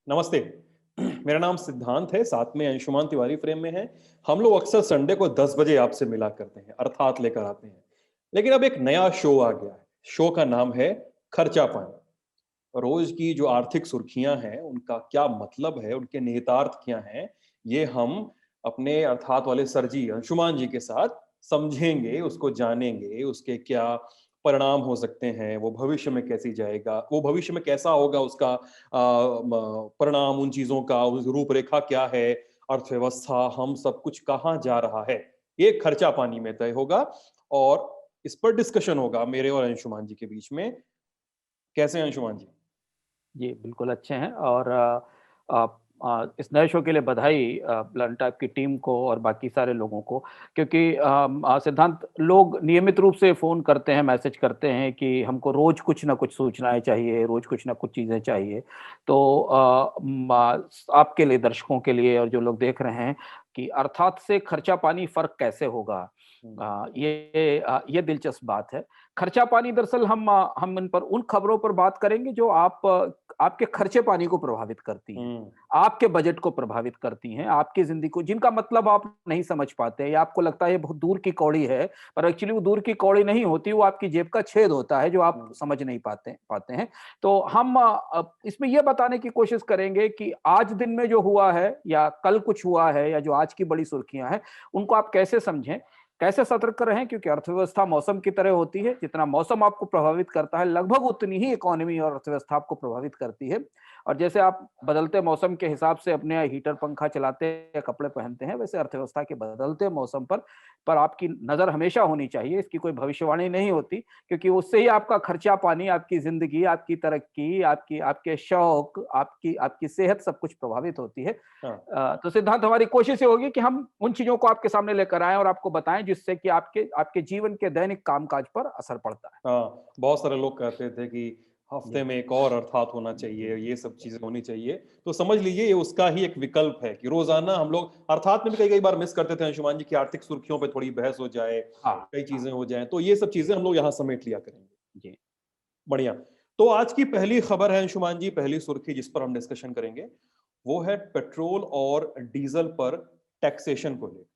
नमस्ते। मेरा नाम सिद्धांत है, साथ में अंशुमान तिवारी फ्रेम में है। हम लोग अक्सर संडे को 10 बजे आपसे मिला करते हैं, अर्थात लेकर आते हैं। लेकिन अब एक नया शो आ गया है। शो का नाम है खर्चा पानी। रोज की जो आर्थिक सुर्खियां हैं, उनका क्या मतलब है, उनके निहितार्थ क्या हैं, ये हम अपने अर्थात वाले सर जी, अंशुमान जी के साथ समझेंगे, उसको जानेंगे, उसके क्या परिणाम हो सकते हैं, वो भविष्य में कैसी जाएगा, वो भविष्य में कैसा होगा उसका परिणाम, उन चीजों का, उस रूपरेखा क्या है, अर्थव्यवस्था, हम सब कुछ कहाँ जा रहा है, ये खर्चा पानी में तय होगा। और इस पर डिस्कशन होगा मेरे और अंशुमान जी के बीच में। कैसे हैं अंशुमान जी? जी, बिल्कुल अच्छे हैं और इस नए शो के लिए बधाई ब्लंट टाइप की टीम को और बाकी सारे लोगों को क्योंकि सिद्धांत लोग नियमित रूप से फ़ोन करते हैं, मैसेज करते हैं कि हमको रोज़ कुछ ना कुछ सूचनाएँ चाहिए, रोज़ कुछ ना कुछ चीज़ें चाहिए। तो आपके लिए, दर्शकों के लिए और जो लोग देख रहे हैं कि अर्थात से खर्चा-पानी फ़र्क कैसे होगा? हम्म। ये दिलचस्प बात है। खर्चा पानी दरअसल हम इन पर उन खबरों पर बात करेंगे जो आपके खर्चे पानी को प्रभावित करती हैं, हम्म। आपके बजट को प्रभावित करती हैं, आपकी ज़िंदगी को जिनका मतलब आप नहीं समझ पाते या आपको लगता है ये बहुत दूर की कौड़ी है, पर एक्चुअली वो दूर की कौड़ी नहीं होती, वो आपकी जेब का छेद होता है जो आप हम्म। समझ नहीं पाते पाते हैं। तो हम इसमें ये बताने की कोशिश करेंगे कि आज दिन में जो हुआ है या कल कुछ हुआ है या जो आज की बड़ी सुर्खियाँ हैं, उनको आप कैसे समझें? कैसे सतर्क रहें क्योंकि अर्थव्यवस्था मौसम की तरह होती है, जितना मौसम आपको प्रभावित करता है, लगभग उतनी ही इकोनॉमी और अर्थव्यवस्था आपको प्रभावित करती है। और जैसे आप बदलते मौसम के हिसाब से अपने यहाँ हीटर, पंखा चलाते हैं, कपड़े पहनते हैं, वैसे अर्थव्यवस्था के बदलते मौसम पर आपकी नज़र हमेशा होनी चाहिए। इसकी कोई भविष्यवाणी नहीं होती क्योंकि उससे ही आपका खर्चा पानी, आपकी ज़िंदगी, आपकी तरक्की, आपके शौक, आपकी आपकी सेहत सब कुछ प्रभावित होती है। हाँ। तो सिद्धांत हमारी कोशिश ये होगी कि हम उन चीज़ों को आपके सामने लेकर आएँ और आपको बताएँ जिससे कि आपके आपके जीवन के दैनिक कामकाज पर असर पड़ता है। हाँ, बहुत सारे लोग कहते थे कि हफ्ते जी, में एक और अर्थात होना चाहिए, ये सब चीजें होनी चाहिए। तो समझ लीजिए ये उसका ही एक विकल्प है कि रोजाना हम लोग अर्थात में भी कई कई बार मिस करते थे अंशुमान जी की आर्थिक सुर्खियों पे थोड़ी बहस हो जाए, हाँ, कई हाँ, चीजें हो जाएं, तो ये सब चीजें हम लोग यहाँ समेट लिया करेंगे। जी। बढ़िया। तो आज की पहली खबर है अंशुमान जी, पहली सुर्खी जिस पर हम डिस्कशन करेंगे, वो है पेट्रोल और डीजल पर टैक्सेशन को लेकर।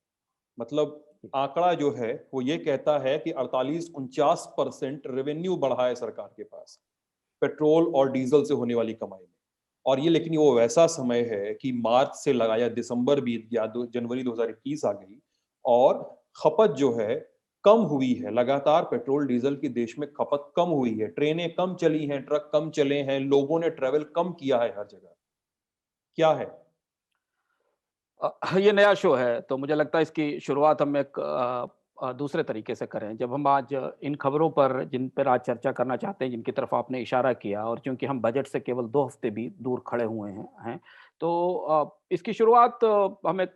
मतलब जी। आंकड़ा जो है वो ये कहता है कि 48-49% रेवेन्यू बढ़ा है सरकार के पास पेट्रोल और डीजल से होने वाली कमाई में। और ये लेकिन वो वैसा समय है कि मार्च से लगाया दिसंबर बीत गया, जनवरी 2021 आ गई और खपत जो है कम हुई है। लगातार पेट्रोल डीजल की देश में खपत कम हुई है, ट्रेनें कम चली हैं, ट्रक कम चले हैं, लोगों ने ट्रेवल कम किया है हर जगह। क्या है? ये नया शो है, तो मुझे लगता है इसकी शुरुआत हम एक दूसरे तरीके से करें। जब हम आज इन खबरों पर जिन पर आज चर्चा करना चाहते हैं, जिनकी तरफ आपने इशारा किया और चूँकि हम बजट से केवल 2 हफ्ते भी दूर खड़े हुए हैं, तो इसकी शुरुआत हम एक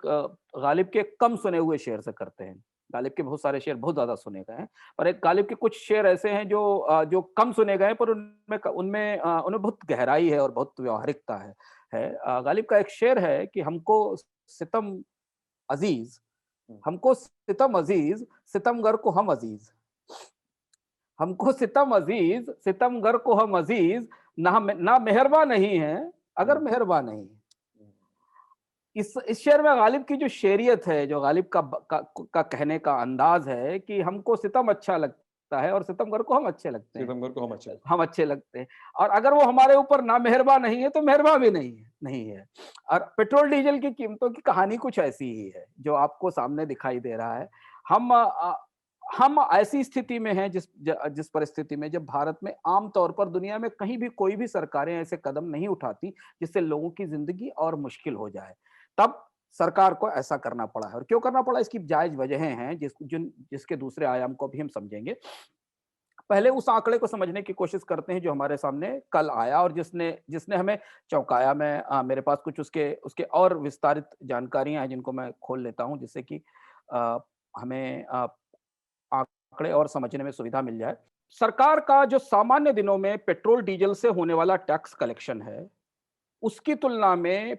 गालिब के कम सुने हुए शेर से करते हैं। गालिब के बहुत सारे शेर बहुत ज़्यादा सुने गए हैं, पर एक गालिब के कुछ शेर ऐसे हैं जो कम सुने गए हैं पर उनमें बहुत गहराई है और बहुत व्यावहारिकता है। गालिब का एक शेर है कि सितम अज़ीज़ हम्म। हमको सितम अज़ीज़, सितमगर को हम अज़ीज़। हमको सितम अज़ीज़, सितमगर को हम अज़ीज़, ना मेहरबा नहीं है, अगर हम्म। मेहरबा नहीं है। इस शेर में गालिब की जो शेरियत है, जो गालिब का कहने का अंदाज़ है कि हमको सितम अच्छा लगता है और सितमगर को हम अच्छे लगते हैं। सितंबर को हम अच्छे लगते हम अच्छे लगते हैं और अगर वो हमारे ऊपर नामेहरबान नहीं है, तो मेहरबान भी नहीं है। और पेट्रोल डीजल की कीमतों की कहानी कुछ ऐसी ही है, जो आपको सामने दिखाई दे रहा है। हम हम ऐसी स्थिति में हैं जिस परिस्थिति में जब भारत में आम तौर पर दुनिया में कहीं भी कोई भी सरकारें ऐसे कदम नहीं उठाती, जिससे लोगों की ज़िंदगी और मुश्किल हो जाए। तब सरकार को ऐसा करना पड़ा है और क्यों करना पड़ा इसकी जायज़ वजहें हैं जिसके दूसरे आयाम को भी हम समझेंगे। पहले उस आंकड़े को समझने की कोशिश करते हैं जो हमारे सामने कल आया और जिसने जिसने हमें चौंकाया। मेरे पास कुछ उसके उसके और विस्तारित जानकारियां हैं जिनको मैं खोल लेता हूं जिससे कि अ, हमें आंकड़े और समझने में सुविधा मिल जाए। सरकार का जो सामान्य दिनों में पेट्रोल डीजल से होने वाला टैक्स कलेक्शन है, उसकी तुलना में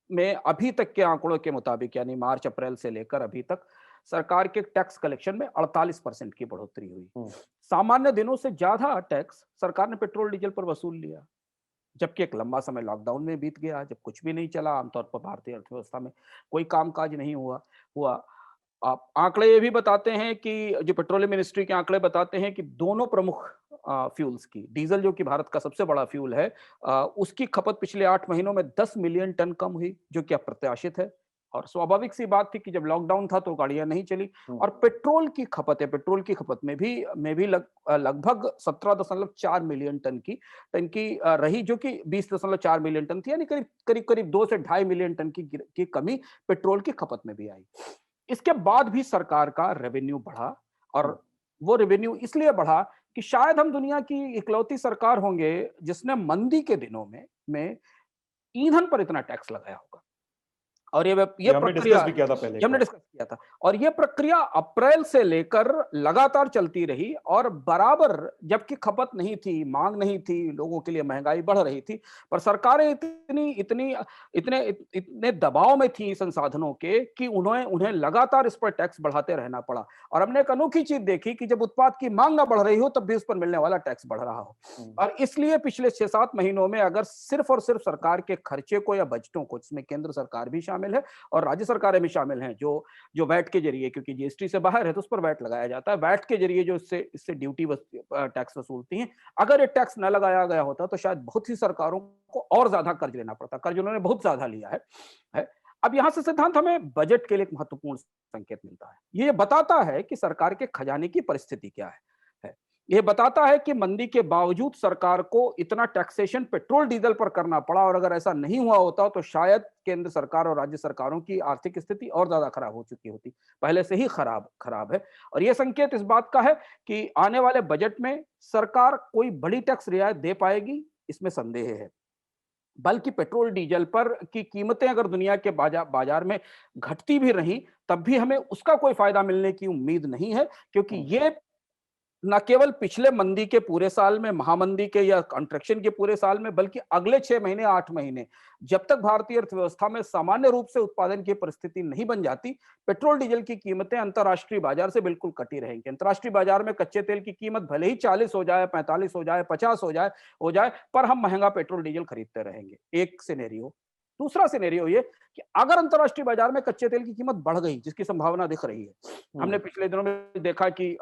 अभी तक के आंकड़ों के मुताबिक यानी मार्च अप्रैल से लेकर अभी तक सरकार के टैक्स कलेक्शन में 48% की बढ़ोतरी हुई। हैं। सामान्य दिनों से ज्यादा टैक्स सरकार ने पेट्रोल डीजल पर वसूल लिया। जबकि एक लंबा समय लॉकडाउन में बीत गया, जब कुछ भी नहीं चला, आमतौर पर भारतीय अर्थव्यवस्था में कोई कामकाज नहीं हुआ हुआ। आप आंकड़े ये भी बताते हैं कि जो पेट्रोलियम मिनिस्ट्री के आंकड़े बताते हैं कि दोनों प्रमुख फ्यूल्स की, डीजल जो कि भारत का सबसे बड़ा फ्यूल है, उसकी खपत पिछले 8 महीनों में 10 मिलियन टन कम हुई, जो कि अप्रत्याशित है। और स्वाभाविक सी बात थी कि जब लॉकडाउन था तो गाड़ियां नहीं चली। और पेट्रोल की खपत में भी लगभग 17.4 मिलियन टन की रही, जो कि 20.4 मिलियन टन थी, यानी करीब करीब करीब 2 से 2.5 मिलियन टन की कमी पेट्रोल की खपत में भी आई। इसके बाद भी सरकार का रेवेन्यू बढ़ा, और वो रेवेन्यू इसलिए बढ़ा कि शायद हम दुनिया की इकलौती सरकार होंगे जिसने मंदी के दिनों में ईंधन पर इतना टैक्स लगाया होगा। और ये हमने प्रक्रिया डिस्कस भी किया था पहले ये एक हमने बार। डिस्कस किया था, और ये प्रक्रिया अप्रैल से लेकर लगातार चलती रही, और बराबर, जबकि खपत नहीं थी, मांग नहीं थी, लोगों के लिए महंगाई बढ़ रही थी, पर सरकारें इतने दबाव में थी संसाधनों के कि उन्हें लगातार इस पर टैक्स बढ़ाते रहना पड़ा। और हमने एक अनोखी चीज देखी कि जब उत्पाद की मांग ना बढ़ रही हो तब भी उस पर मिलने वाला टैक्स बढ़ रहा हो। और इसलिए पिछले 6-7 महीनों में अगर सिर्फ और सिर्फ सरकार के खर्चे को या बजटों को, जिसमें केंद्र सरकार भी शामिल है और राज्य सरकारें भी शामिल हैं, जो वैट के जरिए, क्योंकि जीएसटी से बाहर है तो उस पर वैट लगाया जाता है, वैट के जरिए जो इससे ड्यूटी टैक्स वसूलती हैं, अगर ये टैक्स न लगाया गया होता तो शायद बहुत सी सरकारों को और ज्यादा कर्ज लेना पड़ता। कर्ज उन्होंने बहुत ज्यादा लिया है। अब यहां से सिद्धांत हमें बजट के लिए एक महत्वपूर्ण संकेत मिलता है। ये बताता है कि सरकार के खजाने की परिस्थिति क्या है। यह बताता है कि मंदी के बावजूद सरकार को इतना टैक्सेशन पेट्रोल डीजल पर करना पड़ा, और अगर ऐसा नहीं हुआ होता तो शायद केंद्र सरकार और राज्य सरकारों की आर्थिक स्थिति और ज्यादा खराब हो चुकी होती, पहले से ही खराब है। और यह संकेत इस बात का है कि आने वाले बजट में सरकार कोई बड़ी टैक्स रियायत दे पाएगी, इसमें संदेह है। बल्कि पेट्रोल डीजल पर की कीमतें अगर दुनिया के बाजार में घटती भी रही, तब भी हमें उसका कोई फायदा मिलने की उम्मीद नहीं है, क्योंकि ये न केवल पिछले मंदी के पूरे साल में, महामंदी के या कॉन्ट्रैक्शन के पूरे साल में, बल्कि अगले 6 महीने 8 महीने, जब तक भारतीय अर्थव्यवस्था में सामान्य रूप से उत्पादन की परिस्थिति नहीं बन जाती, पेट्रोल डीजल की कीमतें अंतर्राष्ट्रीय बाजार से बिल्कुल कटी रहेंगी। अंतर्राष्ट्रीय बाजार में कच्चे तेल की कीमत भले ही 40 हो जाए, 45 हो जाए, 50 हो जाए, पर हम महंगा पेट्रोल डीजल खरीदते रहेंगे। एक सिनेरियो। दूसरा सिनेरियो ये कि अगर अंतर्राष्ट्रीय बाजार में कच्चे तेल की कीमत बढ़ गई, जिसकी संभावना दिख रही है, हमने पिछले दिनों में देखा कि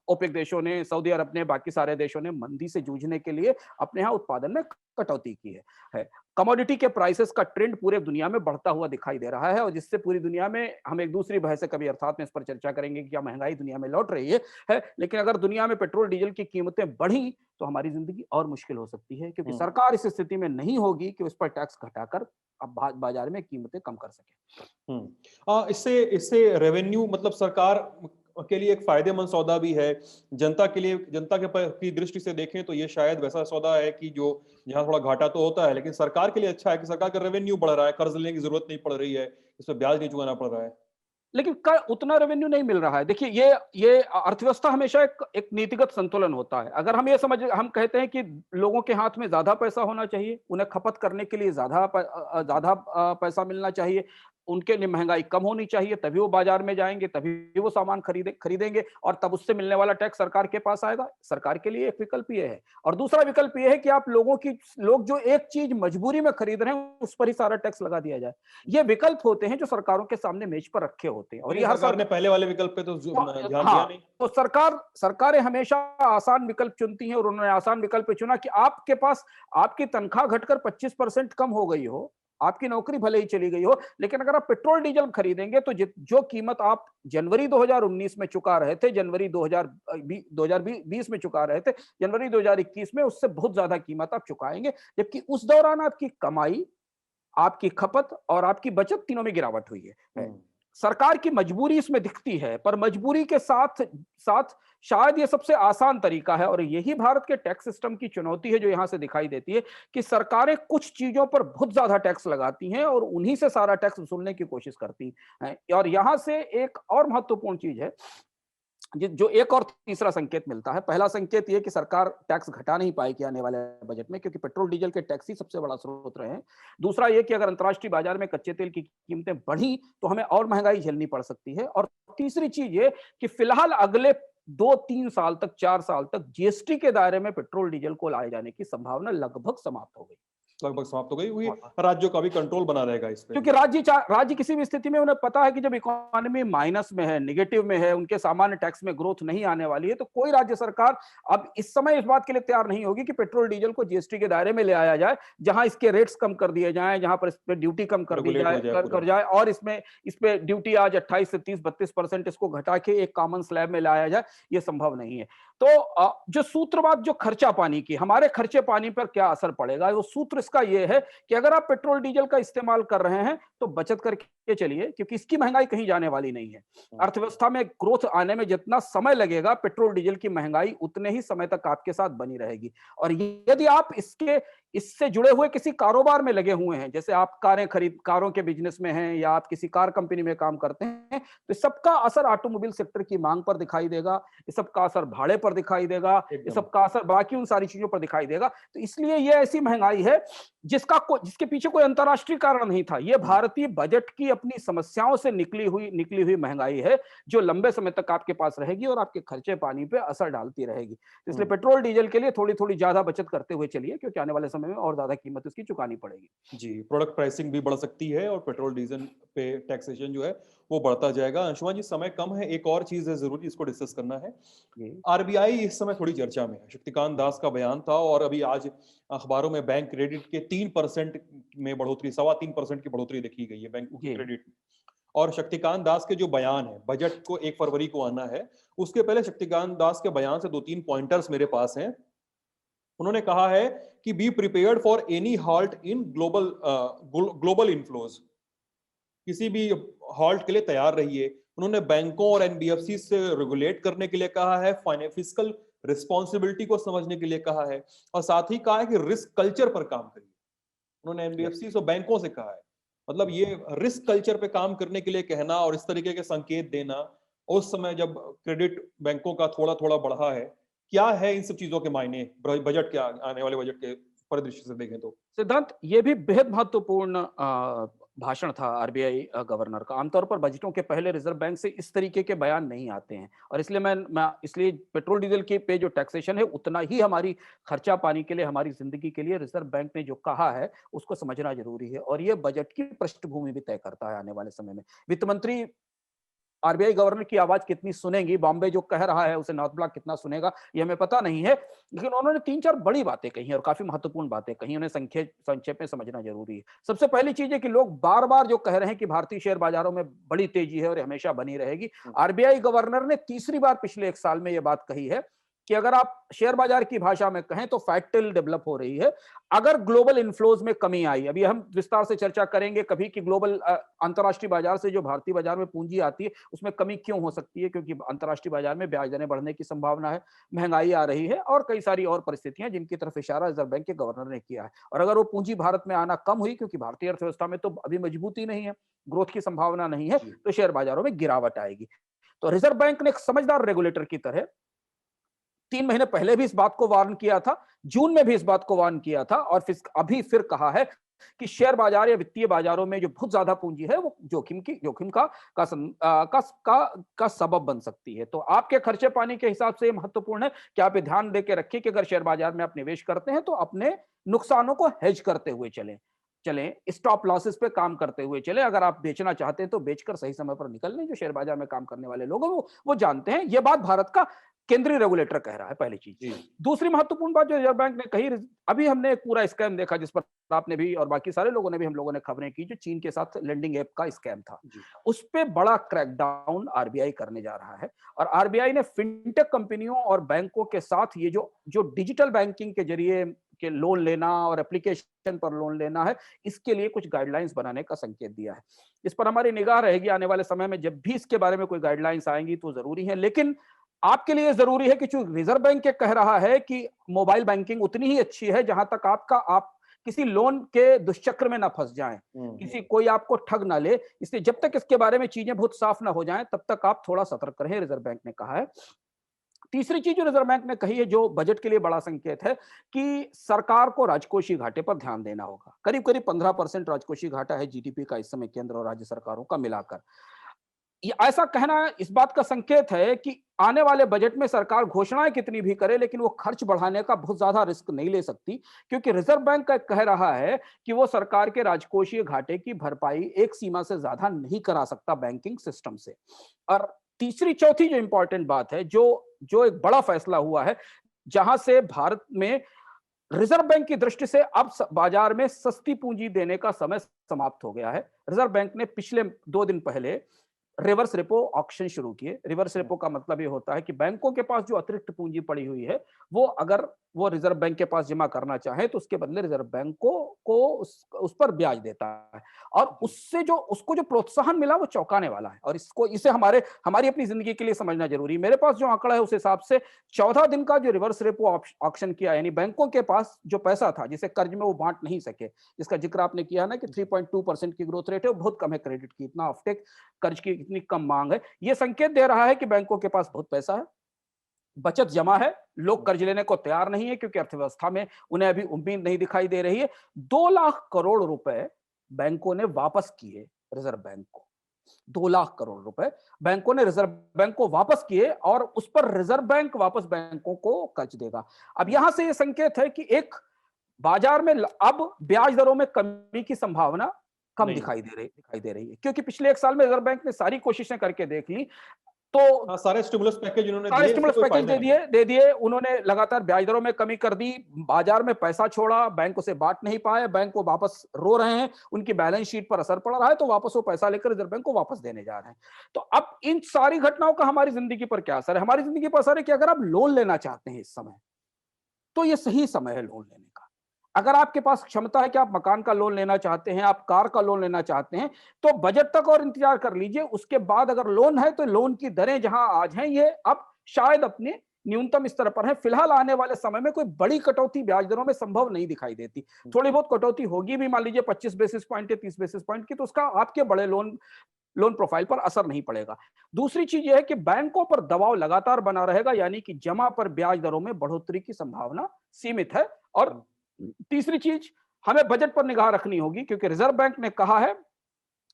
ओपेक देशों ने, सऊदी अरब ने, बाकी सारे देशों ने मंदी से जूझने के लिए अपने यहाँ उत्पादन में कटौती की है। कमोडिटी के प्राइसेस का ट्रेंड पूरे दुनिया में बढ़ता हुआ दिखाई दे रहा है, और जिससे पूरी दुनिया में, हम एक दूसरी बहस से कभी अर्थात में इस पर चर्चा करेंगे कि क्या महंगाई दुनिया में लौट रही है। लेकिन अगर दुनिया में पेट्रोल डीजल की कीमतें बढ़ी तो हमारी जिंदगी और मुश्किल हो सकती है, क्योंकि सरकार इस स्थिति में नहीं होगी कि उस पर टैक्स घटाकर अब बाजार में कीमतें कम कर सके। इससे रेवेन्यू, मतलब सरकार के लिए एक फायदेमंद सौदा भी है। जनता के लिए, जनता की दृष्टि से देखें तो ये शायद वैसा सौदा है कि जो जहां थोड़ा घाटा तो होता है, लेकिन सरकार के लिए अच्छा है कि सरकार का रेवेन्यू बढ़ रहा है, कर्ज लेने की जरूरत नहीं पड़ रही है, इस पर ब्याज नहीं चुकाना पड़ रहा है। लेकिन उतना रेवेन्यू नहीं मिल रहा है। देखिए, ये अर्थव्यवस्था हमेशा एक नीतिगत संतुलन होता है। अगर हम कहते हैं कि लोगों के हाथ में ज्यादा पैसा होना चाहिए, उन्हें खपत करने के लिए ज्यादा पैसा मिलना चाहिए, उनके लिए महंगाई कम होनी चाहिए, तभी वो बाजार में जाएंगे, तभी वो सामान खरीदेंगे, और तब उससे मिलने वाला टैक्स सरकार के पास आएगा। सरकार के लिए एक विकल्प ये है, और दूसरा विकल्प ये है कि आप लोग जो एक चीज मजबूरी में खरीद रहे हैं उस पर ही सारा टैक्स लगा दिया जाए। ये विकल्प होते हैं जो सरकारों के सामने मेज पर रखे होते हैं, और ये हर सरकार ने पहले वाले विकल्प पे तो ध्यान दिया नहीं। तो सरकारें हमेशा आसान विकल्प चुनती हैं, और उन्होंने आसान विकल्प चुना कि आपके पास आपकी तनख्वाह घटकर 25% कम हो गई हो, आपकी नौकरी भले ही चली गई हो, लेकिन अगर आप पेट्रोल डीजल खरीदेंगे तो जो कीमत आप जनवरी 2019 में चुका रहे थे, जनवरी 2020 में चुका रहे थे, जनवरी 2021 में उससे बहुत ज्यादा कीमत आप चुकाएंगे, जबकि उस दौरान आपकी कमाई, आपकी खपत और आपकी बचत तीनों में गिरावट हुई है। सरकार की मजबूरी इसमें दिखती है, पर मजबूरी के साथ साथ शायद ये सबसे आसान तरीका है, और यही भारत के टैक्स सिस्टम की चुनौती है जो यहां से दिखाई देती है कि सरकारें कुछ चीजों पर बहुत ज्यादा टैक्स लगाती हैं और उन्हीं से सारा टैक्स वसूलने की कोशिश करती हैं। और यहां से एक और महत्वपूर्ण चीज है, जो एक और तीसरा संकेत मिलता है। पहला संकेत यह कि सरकार टैक्स घटा नहीं पाएगी आने वाले बजट में, क्योंकि पेट्रोल डीजल के टैक्स ही सबसे बड़ा स्रोत रहे हैं। दूसरा यह कि अगर अंतर्राष्ट्रीय बाजार में कच्चे तेल की कीमतें बढ़ी तो हमें और महंगाई झेलनी पड़ सकती है। और तीसरी चीज ये कि फिलहाल अगले 2-3 साल तक, 4 साल तक जीएसटी के दायरे में पेट्रोल डीजल को लाए जाने की संभावना लगभग समाप्त हो गई। लगभग समाप्त हो गई हुई, राज्यों का भी कंट्रोल बना रहेगा इस पे। क्योंकि राज्य किसी भी स्थिति में उन्हें पता है कि जब इकोनॉमी माइनस में है, नेगेटिव में है, उनके सामान्य टैक्स में ग्रोथ नहीं आने वाली है, तो कोई राज्य सरकार अब इस समय इस बात के लिए तैयार नहीं होगी कि पेट्रोल डीजल को जीएसटी के दायरे में ले आया जाए, जहां इसके रेट्स कम कर दिए जाएं, जहां पर इस पे ड्यूटी कम कर दी रेगुलेट जाए हो जाए पूरा। कर जाए, और इस पे ड्यूटी आज 28 से 30-32% इसको घटा के एक कॉमन स्लैब में लाया जाए, ये संभव नहीं है। तो जो सूत्रवाद, जो खर्चा पानी की, हमारे खर्चे पानी पर क्या असर पड़ेगा, वो सूत्र इसका ये है कि अगर आप पेट्रोल डीजल का इस्तेमाल कर रहे हैं तो बचत करके चलिए, क्योंकि इसकी महंगाई कहीं जाने वाली नहीं है। अर्थव्यवस्था में ग्रोथ आने में जितना समय लगेगा, पेट्रोल डीजल की महंगाई उतने ही समय तक आपके साथ बनी रहेगी। और यदि आप इससे जुड़े हुए किसी कारोबार में लगे हुए हैं, जैसे आप कारों के बिजनेस में हैं, या आप किसी कार कंपनी में काम करते हैं, तो सबका असर ऑटोमोबाइल सेक्टर की मांग पर दिखाई देगा, इस सबका असर भाड़े पर दिखाई देगा, इस सबका असर बाकी उन सारी चीजों पर दिखाई देगा। तो इसलिए ये ऐसी महंगाई है जिसके पीछे कोई अंतर्राष्ट्रीय कारण नहीं था। ये भारतीय बजट की अपनी समस्याओं से निकली हुई महंगाई है, जो लंबे समय तक आपके पास रहेगी और आपके खर्चे पानी पे असर डालती रहेगी। इसलिए पेट्रोल डीजल के लिए थोड़ी थोड़ी ज्यादा बचत करते हुए चलिए, क्योंकि आने वाले समय में और ज्यादा कीमत उसकी चुकानी पड़ेगी। जी, प्रोडक्ट प्राइसिंग भी बढ़ सकती है और पेट्रोल डीजल पे टैक्सेशन जो है वो बढ़ता जाएगा। अंशुमान जी, समय कम है, एक और चीज है जरूरी, इसको डिस्कस करना है। आरबीआई इस समय थोड़ी चर्चा में है। शक्तिकांत दास का बयान था और अभी आज अखबारों में बैंक क्रेडिट के 3% में बढ़ोतरी, 3.25% की बढ़ोतरी देखी गई है बैंकों के क्रेडिट में। और शक्तिकांत दास के जो बयान है, बजट को 1 फरवरी को आना है, उसके पहले शक्तिकांत दास के बयान से 2-3 पॉइंटर्स मेरे पास हैं। उन्होंने कहा है कि be prepared for any halt in global inflows, किसी भी हॉल्ट के लिए तैयार रहिए। उन्होंने बैंकों और एनबीएफसी से रेगुलेट करने के लिए कहा है, फिस्कल रिस्पॉन्सिबिलिटी को समझने के लिए कहा है, और साथ ही कहा है कि रिस्क कल्चर पर काम करिए। उन्होंने एनबीएफसी और बैंकों से कहा है, मतलब ये रिस्क कल्चर पे काम करने के लिए कहना और इस तरीके के संकेत देना उस समय जब क्रेडिट बैंकों का थोड़ा थोड़ा बढ़ा है, क्या है इन सब चीजों के मायने बजट के आने वाले बजट के परिदृश्य से देखें तो? सिद्धांत, ये भी बेहद महत्वपूर्ण भाषण था आरबीआई गवर्नर का। आमतौर पर बजटों के पहले रिजर्व बैंक से इस तरीके के बयान नहीं आते हैं, और इसलिए इसलिए पेट्रोल डीजल के पे जो टैक्सेशन है, उतना ही हमारी खर्चा पानी के लिए, हमारी जिंदगी के लिए रिजर्व बैंक ने जो कहा है उसको समझना जरूरी है, और ये बजट की पृष्ठभूमि भी तय करता है आने वाले समय में। वित्त मंत्री आरबीआई गवर्नर की आवाज कितनी सुनेंगी, बॉम्बे जो कह रहा है उसे नॉर्थ ब्लॉक कितना सुनेगा, ये हमें पता नहीं है, लेकिन उन्होंने 3-4 बड़ी बातें कही और काफी महत्वपूर्ण बातें कही, उन्हें संक्षेप में समझना जरूरी है। सबसे पहली चीज है कि लोग बार बार जो कह रहे हैं कि भारतीय शेयर बाजारों में बड़ी तेजी है और हमेशा बनी रहेगी, आरबीआई गवर्नर ने तीसरी बार पिछले 1 साल में यह बात कही है कि अगर आप शेयर बाजार की भाषा में कहें तो फैक्टिल डेवलप हो रही है। अगर ग्लोबल इन्फ्लोज में कमी आई, अभी हम विस्तार से चर्चा करेंगे कभी कि ग्लोबल अंतर्राष्ट्रीय बाजार से जो भारतीय बाजार में पूंजी आती है उसमें कमी क्यों हो सकती है, क्योंकि अंतर्राष्ट्रीय बाजार में ब्याज दरें बढ़ने की संभावना है, महंगाई आ रही है और कई सारी और परिस्थितियां जिनकी तरफ इशारा रिजर्व बैंक के गवर्नर ने किया है। और अगर वो पूंजी भारत में आना कम हुई, क्योंकि भारतीय अर्थव्यवस्था में तो अभी मजबूती नहीं है, ग्रोथ की संभावना नहीं है, तो शेयर बाजारों में गिरावट आएगी। तो रिजर्व बैंक ने एक समझदार रेगुलेटर की तरह 3 महीने पहले भी इस बात को वार्न किया था, जून में भी इस बात को वार्न किया था, और अभी फिर कहा है कि शेयर बाजार या वित्तीय बाजारों में जो बहुत ज्यादा पूंजी है वो जोखिम का सबब बन सकती है। तो आपके खर्चे पानी के हिसाब से ये महत्वपूर्ण है कि आप ये ध्यान देके रखिए कि अगर शेयर बाजार में आप निवेश करते हैं तो अपने नुकसानों को हेज करते हुए चलें, स्टॉप लॉसेस पे काम करते हुए चलें। अगर आप बेचना चाहते हैं तो बेचकर सही समय पर निकल लें। जो शेयर बाजार में काम करने वाले लोग हैं वो जानते हैं। ये बात भारत का केंद्रीय रेगुलेटर कह रहा है, पहली चीज। दूसरी महत्वपूर्ण बात जो रिजर्व बैंक ने कही, अभी हमने एक पूरा स्कैम देखा जिस पर आपने भी और बाकी सारे लोगों ने भी, हम लोगों ने खबरें की, जो चीन के साथ लेंडिंग ऐप का स्कैम था, उस पे बड़ा क्रैकडाउन आरबीआई करने जा रहा है। और आरबीआई ने फिनटेक कंपनियों और बैंकों के साथ ये जो डिजिटल बैंकिंग के जरिए के लोन लेना और एप्लीकेशन पर लोन लेना है, इसके लिए कुछ गाइडलाइंस बनाने का संकेत दिया है। इस पर हमारी निगाह रहेगी आने वाले समय में, जब भी इसके बारे में कोई गाइडलाइंस आएंगी तो जरूरी है। लेकिन आपके लिए जरूरी है कि जो रिजर्व बैंक के कह रहा है कि मोबाइल बैंकिंग उतनी ही अच्छी है जहां तक आप किसी लोन के दुष्चक्र में ना फंस जाएं, कोई आपको ठग ना ले। इसलिए जब तक इसके बारे में चीजें बहुत साफ ना हो जाएं तब तक आप थोड़ा सतर्क रहें, रिजर्व बैंक ने कहा है। तीसरी चीज जो रिजर्व बैंक ने कही है, जो बजट के लिए बड़ा संकेत है, कि सरकार को राजकोषीय घाटे पर ध्यान देना होगा। करीब करीब 15% राजकोषीय घाटा है जीडीपी का इस समय केंद्र और राज्य सरकारों का मिलाकर। ये ऐसा कहना इस बात का संकेत है कि आने वाले बजट में सरकार घोषणाएं कितनी भी करे, लेकिन वो खर्च बढ़ाने का बहुत ज्यादा रिस्क नहीं ले सकती, क्योंकि रिजर्व बैंक का कह रहा है कि वो सरकार के राजकोषीय घाटे की भरपाई एक सीमा से ज्यादा नहीं करा सकता बैंकिंग सिस्टम से। और तीसरी चौथी जो इंपॉर्टेंट बात है, जो जो एक बड़ा फैसला हुआ है, जहां से भारत में रिजर्व बैंक की दृष्टि से अब बाजार में सस्ती पूंजी देने का समय समाप्त हो गया है। रिजर्व बैंक ने पिछले 2 दिन पहले रिवर्स रेपो ऑक्शन शुरू किए। रिवर्स रेपो का मतलब ये होता है कि बैंकों के पास जो अतिरिक्त पूंजी पड़ी हुई है, वो अगर वो रिजर्व बैंक के पास जमा करना चाहे तो उसके बदले रिजर्व बैंक को उस पर ब्याज देता है। और उससे जो उसको जो प्रोत्साहन मिला वो चौंकाने वाला है, और इसे हमारी अपनी जिंदगी के लिए समझना जरूरी है। मेरे पास जो आंकड़ा है उस हिसाब से 14 दिन का जो रिवर्स रेपो ऑक्शन किया, यानी बैंकों के पास जो पैसा था जिसे कर्ज में वो बांट नहीं सके, जिसका जिक्र आपने किया ना कि 3.2% की ग्रोथ रेट है, वो बहुत कम है क्रेडिट की, इतना ऑफटेक कर्ज की इतनी कम मांग है, ये संकेत दे रहा है कि बैंकों के पास बहुत पैसा है, बचत जमा है, लोग कर्ज लेने को तैयार नहीं है क्योंकि अर्थव्यवस्था में उन्हें अभी उम्मीद नहीं दिखाई दे रही है। 2 लाख करोड़ रुपए बैंकों ने वापस किए रिजर्व बैंक को। 2 लाख करोड़ रुपए बैंकों ने रिजर्व बैंक को वापस किए, और उस पर रिजर्व बैंक वापस बैंकों को कर्ज देगा। अब यहां से यह संकेत है कि एक बाजार में अब ब्याज दरों में कमी की संभावना कम दिखाई दे रही है, क्योंकि पिछले 1 साल में रिजर्व बैंक ने सारी कोशिशें करके देख ली, तो हाँ, सारे स्टिमुलस पैकेज उन्होंने सारे दिए, स्टिमुलस कोई पैकेज फायदा दे दिए, उन्होंने लगातार ब्याज दरों में कमी कर दी, बाजार में पैसा छोड़ा, बैंक उसे बांट नहीं पाए, बैंक को वापस रो रहे हैं, उनकी बैलेंस शीट पर असर पड़ रहा है, तो वापस वो पैसा लेकर रिजर्व बैंक को वापस देने जा रहे हैं। तो अब इन सारी घटनाओं का हमारी जिंदगी पर क्या असर है? हमारी जिंदगी पर असर है कि अगर आप लोन लेना चाहते हैं इस समय, तो ये सही समय है लोन लेने का। अगर आपके पास क्षमता है कि आप मकान का लोन लेना चाहते हैं, आप कार का लोन लेना चाहते हैं, तो बजट तक और इंतजार कर लीजिए। उसके बाद अगर लोन है तो लोन की दरें जहां आज हैं, ये अब शायद अपने न्यूनतम स्तर पर है। फिलहाल आने वाले समय में कोई बड़ी कटौती ब्याज दरों में संभव नहीं दिखाई देती। थोड़ी बहुत कटौती होगी भी, मान लीजिए 25 बेसिस पॉइंट या 30 बेसिस पॉइंट की, तो उसका आपके बड़े लोन प्रोफाइल पर असर नहीं पड़ेगा। दूसरी चीज यह है कि बैंकों पर दबाव लगातार बना रहेगा, यानी कि जमा पर ब्याज दरों में बढ़ोतरी की संभावना सीमित है। और तीसरी चीज, हमें बजट पर निगाह रखनी होगी, क्योंकि रिजर्व बैंक ने कहा है,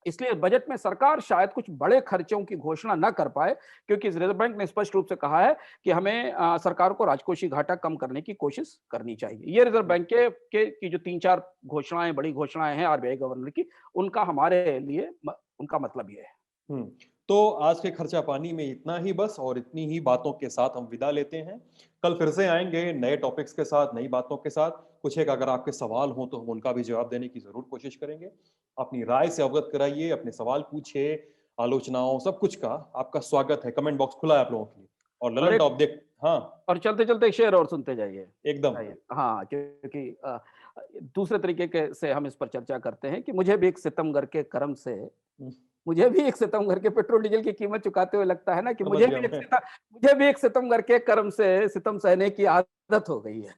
इसलिए बजट में सरकार शायद कुछ बड़े खर्चों की घोषणा न कर पाए, क्योंकि रिजर्व बैंक ने स्पष्ट रूप से कहा है कि हमें सरकार को राजकोषीय घाटा कम करने की कोशिश करनी चाहिए। ये रिजर्व बैंक की जो 3-4 घोषणाएं, बड़ी घोषणाएं हैं आरबीआई गवर्नर की, उनका हमारे लिए उनका मतलब ये है। तो आज के खर्चा पानी में इतना ही बस, और इतनी ही बातों के साथ हम विदा लेते हैं। कल फिर से आएंगे नए टॉपिक्स के साथ, नई बातों के साथ। कुछ एक अगर आपके सवाल हो तो हम उनका भी जवाब देने की जरूर कोशिश करेंगे। अपनी राय से अवगत कराइए, अपने सवाल पूछिए, आलोचनाओं सब कुछ का आपका स्वागत है। कमेंट बॉक्स खुला है आप लोगों के लिए। और ललन टॉप देख, हाँ, और चलते चलते एक शेर और सुनते जाइए एकदम। हाँ, क्योंकि दूसरे तरीके के से हम इस पर चर्चा करते हैं कि मुझे भी एक सितमगर के कर्म से, मुझे भी एक सितमगर के पेट्रोल डीजल की कीमत चुकाते हुए लगता है ना कि मुझे भी एक सितमगर के कर्म से सितम सहने की आदत हो गई है।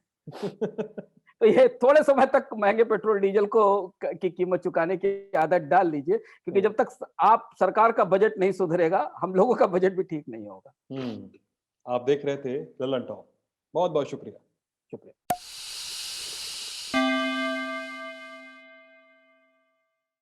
तो ये थोड़े समय तक महंगे पेट्रोल डीजल की कीमत चुकाने की आदत डाल लीजिए, क्योंकि जब तक आप सरकार का बजट नहीं सुधरेगा, हम लोगों का बजट भी ठीक नहीं होगा। आप देख रहे थे ललन टॉप। बहुत बहुत शुक्रिया।